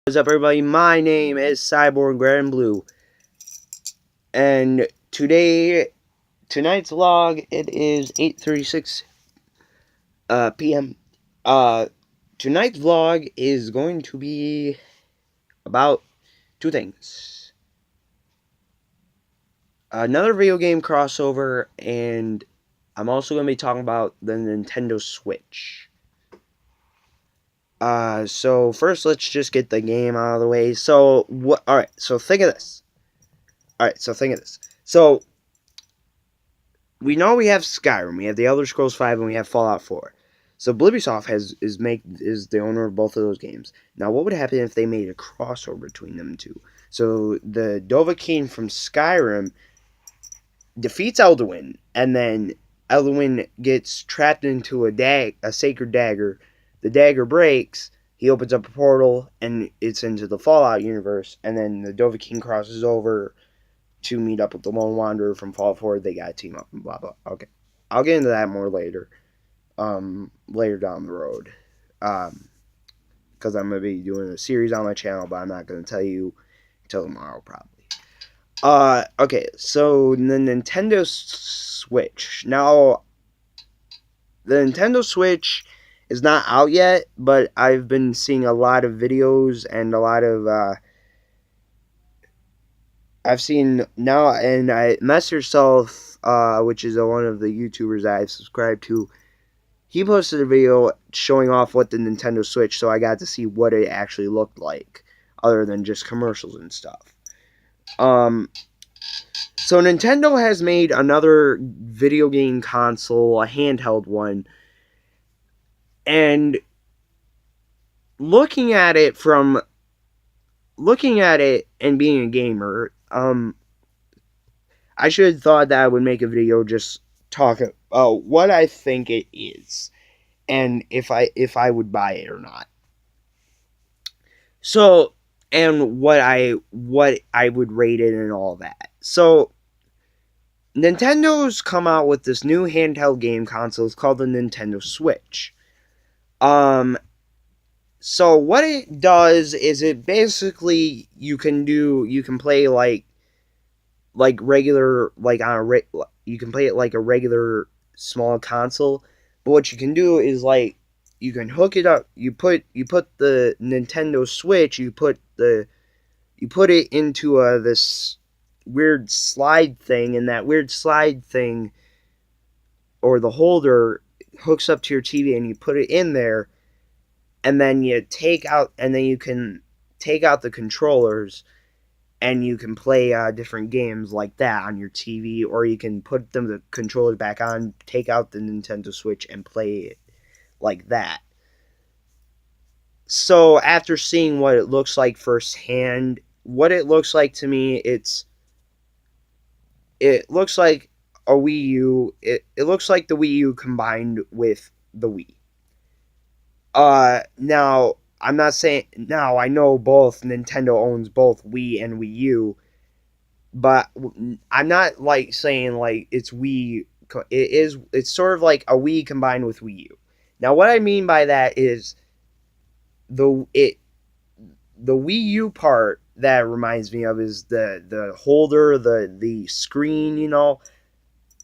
What's up, everybody? My name is Cyborg Red and Blue, and tonight's vlog, it is 8:36 p.m. Tonight's vlog is going to be about two things: another video game crossover, and I'm also going to be talking about the Nintendo Switch. So first, let's just get the game out of the way. So what? All right. So think of this. So we know we have Skyrim, we have the Elder Scrolls 5, and we have Fallout 4. So Ubisoft is the owner of both of those games. Now, what would happen if they made a crossover between them two? So the Dovahkiin from Skyrim defeats Elduin, and then Elduin gets trapped into a sacred dagger. The dagger breaks. He opens up a portal, and it's into the Fallout universe. And then the Dovahkiin crosses over to meet up with the Lone Wanderer from Fallout 4. They got to team up and blah blah. Okay, I'll get into that more later. Later down the road. Because I'm gonna be doing a series on my channel, but I'm not gonna tell you until tomorrow probably. Okay, so the Nintendo Switch. Now, the Nintendo Switch is not out yet, but I've been seeing a lot of videos and a lot of I've seen now, and Mess Yourself, which is one of the YouTubers I've subscribed to, he posted a video showing off what the Nintendo Switch, so I got to see what it actually looked like, other than just commercials and stuff. So Nintendo has made another video game console, a handheld one, and looking at it and being a gamer, I should have thought that I would make a video just talking about what I think it is and if I would buy it or not. So, and what I would rate it and all that. So Nintendo's come out with this new handheld game console. It's called the Nintendo Switch. So what it does is it basically you can play like regular, like you can play it like a regular small console, but what you can do is like you can hook it up. You put the Nintendo Switch. You put it into this weird slide thing, and that weird slide thing or the holder hooks up to your TV, and you put it in there, and then you can take out the controllers, and you can play different games like that on your TV, or you can put the controllers back on, take out the Nintendo Switch, and play it like that. So after seeing what it looks like firsthand, what it looks like to me, it looks like a Wii U. It looks like the Wii U combined with the Wii. Now, I'm not saying, now I know both Nintendo owns both Wii and Wii U, but I'm not like saying like it's Wii. It's sort of like a Wii combined with Wii U. Now, what I mean by that is the Wii U part that reminds me of is the holder, the screen,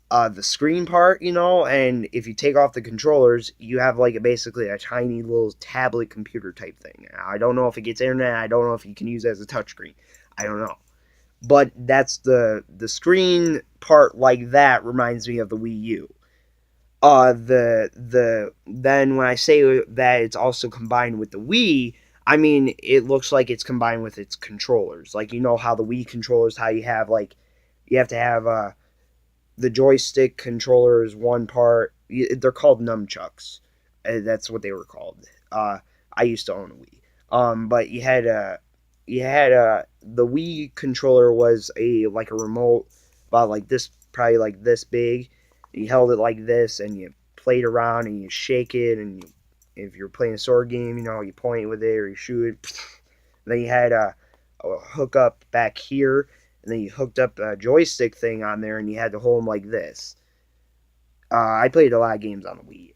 the screen part, and if you take off the controllers, you have like basically a tiny little tablet computer type thing. I don't know if it gets internet. I don't know if you can use it as a touchscreen. I don't know. But that's the screen part like that reminds me of the Wii U. Then when I say that it's also combined with the Wii, I mean it looks like it's combined with its controllers. Like, how the Wii controllers, how you have to have the joystick controller is one part. They're called nunchucks. That's what they were called. I used to own a Wii. But you had the Wii controller was a remote about like this, probably like this big. You held it like this, and you played around, and you shake it, and if you're playing a sword game, you point with it or you shoot it. And then you had a hookup back here, and then you hooked up a joystick thing on there, and you had to hold them like this. I played a lot of games on the Wii.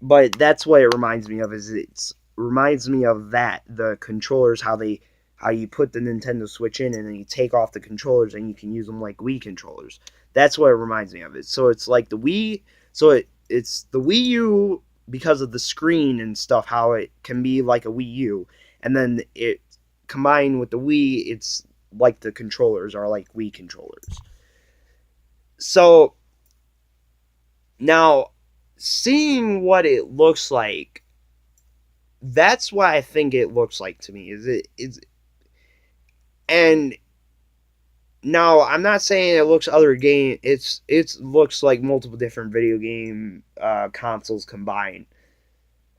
But that's what it reminds me of. Is reminds me of that. The controllers, how you put the Nintendo Switch in and then you take off the controllers and you can use them like Wii controllers. That's what it reminds me of. It. So it's like the Wii. So it's the Wii U because of the screen and stuff. How it can be like a Wii U, and then it combined with the Wii, it's like the controllers are like Wii controllers. So now, seeing what it looks like, that's what I think it looks like to me. Is and now I'm not saying it looks other game. It looks like multiple different video game consoles combined.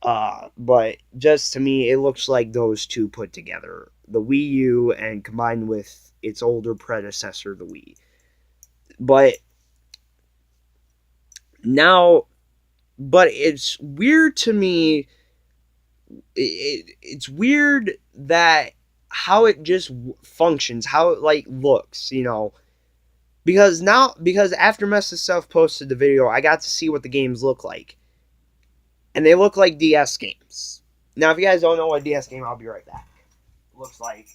But just to me, it looks like those two put together, the Wii U and combined with its older predecessor, the Wii. But now, but it's weird to me. It's weird that how it just functions, how it like looks, because after Mess Stuff posted the video, I got to see what the games look like, and they look like DS games. Now, if you guys don't know what DS game, I'll be right back. It looks like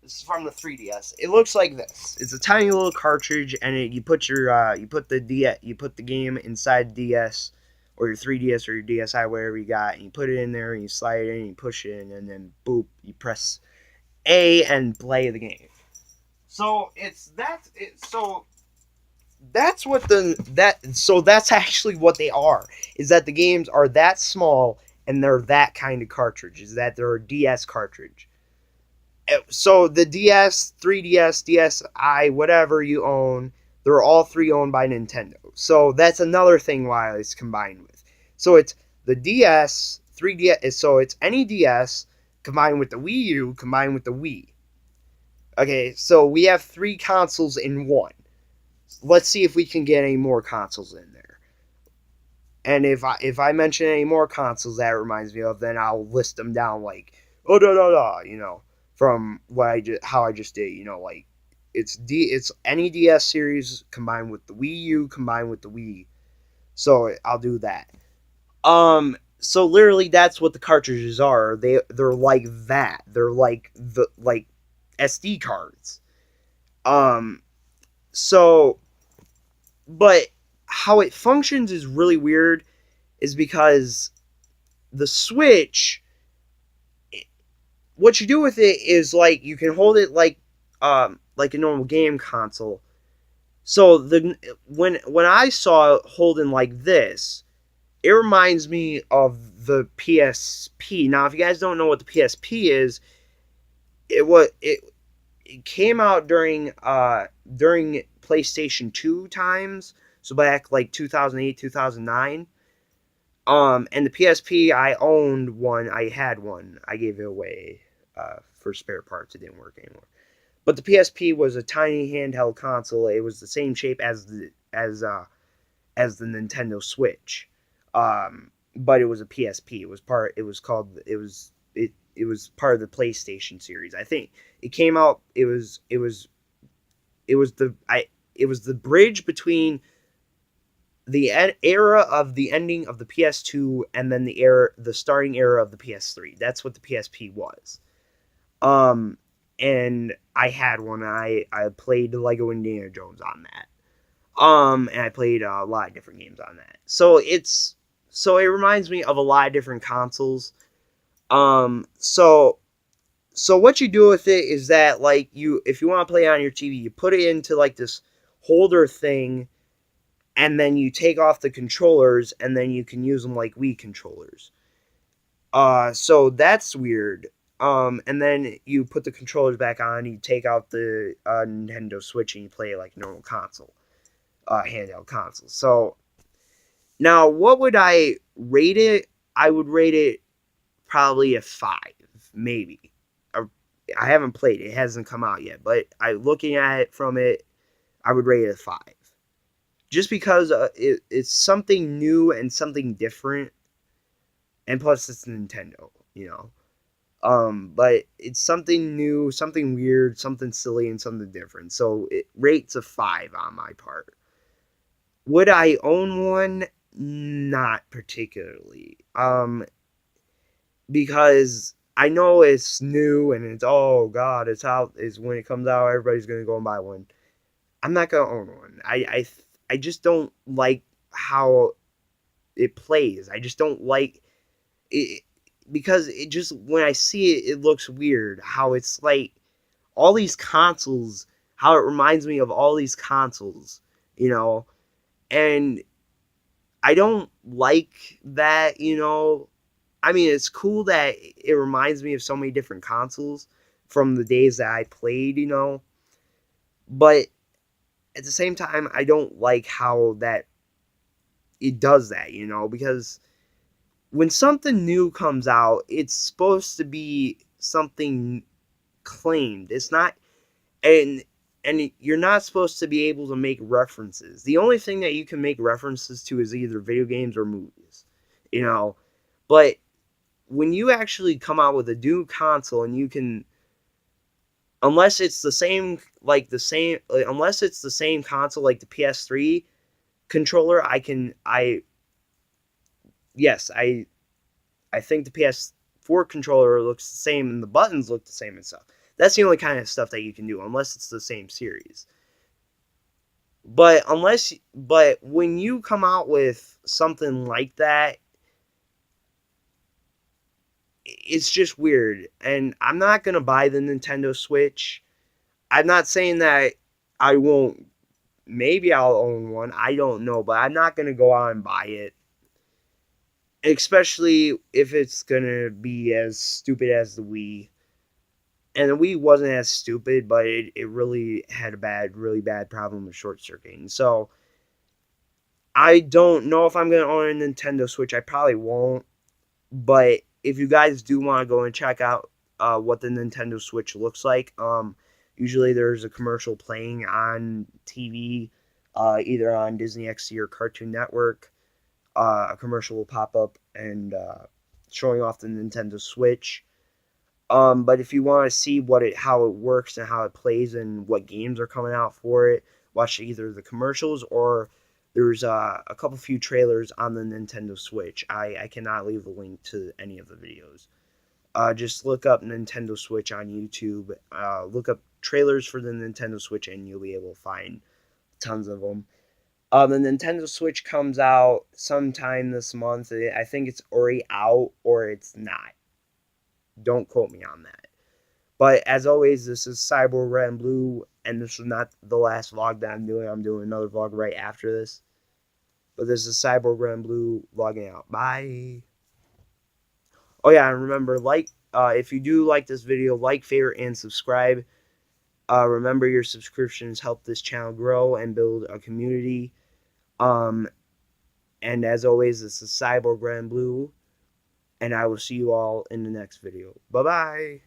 this is from the 3DS. It looks like this. It's a tiny little cartridge, and you put the game inside DS or your 3DS or your DSi, whatever you got, and you put it in there, and you slide it in, and you push it in, and then boop, you press A and play the game. So that's actually what they are. Is that the games are that small and they're that kind of cartridge? Is that they're a DS cartridge? So the DS, 3DS, DSi, whatever you own, they're all three owned by Nintendo. So that's another thing why it's combined with. So it's the DS, 3DS, so it's any DS combined with the Wii U, combined with the Wii. Okay, so we have three consoles in one. Let's see if we can get any more consoles in there. And if I mention any more consoles that reminds me of, then I'll list them down like, oh, from how I just did, like it's any DS series combined with the Wii U combined with the Wii. So I'll do that. So literally that's what the cartridges are. They're like that. They're like SD cards. So but how it functions is really weird, is because the Switch, what you do with it is like you can hold it like a normal game console. So when I saw it holding like this, it reminds me of the PSP. Now, if you guys don't know what the PSP is, it came out during PlayStation 2 times, so back like 2008, 2009. And the PSP, I owned one. I had one. I gave it away for spare parts. It didn't work anymore. But the PSP was a tiny handheld console. It was the same shape as the Nintendo Switch, but it was a PSP. It was part of the PlayStation series. I think it came out. It was the bridge between the era of the ending of the PS2 and then the starting era of the PS3. That's what the PSP was. And I had one. I played Lego Indiana Jones on that. And I played a lot of different games on that. So it reminds me of a lot of different consoles. So what you do with it is that, like, if you want to play on your TV, you put it into like this holder thing, and then you take off the controllers, and then you can use them like Wii controllers. So that's weird. And then you put the controllers back on, you take out the Nintendo Switch, and you play it like a normal console, handheld console. So now, what would I rate it? I would rate it probably a 5, maybe. I haven't played it; it hasn't come out yet. But looking at it from it, I would rate it a 5, just because it's something new and something different, and plus it's Nintendo, But it's something new, something weird, something silly, and something different. So it rates a 5 on my part. Would I own one? Not particularly. because I know it's new and it's, oh god, it's out. Is when it comes out, everybody's gonna go and buy one. I'm not gonna own one. I just don't like how it plays. I just don't like it because it just, when I see it, it looks weird. How it's like all these consoles. How it reminds me of all these consoles, you know, and I don't like that, you know. I mean, it's cool that it reminds me of so many different consoles from the days that I played, you know. But at the same time, I don't like how that it does that, you know, because when something new comes out, it's supposed to be something claimed. It's not, and you're not supposed to be able to make references. The only thing that you can make references to is either video games or movies, you know. But when you actually come out with a new console and you can, unless it's the same, unless it's the same console like the PS3 controller, I yes, I think the PS4 controller looks the same and the buttons look the same and stuff. That's the only kind of stuff that you can do unless it's the same series. But when you come out with something like that, it's just weird. And I'm not going to buy the Nintendo Switch. I'm not saying that I won't. Maybe I'll own one. I don't know, but I'm not going to go out and buy it. Especially if it's going to be as stupid as the Wii. And the Wii wasn't as stupid, but it really had a really bad problem with short circuiting. So I don't know if I'm going to own a Nintendo Switch. I probably won't. But if you guys do want to go and check out what the Nintendo Switch looks like, usually there's a commercial playing on TV, either on Disney XD or Cartoon Network. A commercial will pop up and showing off the Nintendo Switch. But if you want to see how it works and how it plays and what games are coming out for it, watch either the commercials or there's a couple few trailers on the Nintendo Switch. I cannot leave a link to any of the videos. Just look up Nintendo Switch on YouTube. Look up trailers for the Nintendo Switch and you'll be able to find tons of them. The Nintendo Switch comes out sometime this month. I think it's already out or it's not. Don't quote me on that. But as always, this is Cyborg Red and Blue, and this is not the last vlog that I'm doing. I'm doing another vlog right after this. But this is Cyborg Red and Blue vlogging out. Bye. Oh yeah, and remember, if you do like this video, like, favorite, and subscribe. Remember, your subscriptions help this channel grow and build a community. And as always, this is Cyborg Red and Blue, and I will see you all in the next video. Bye-bye.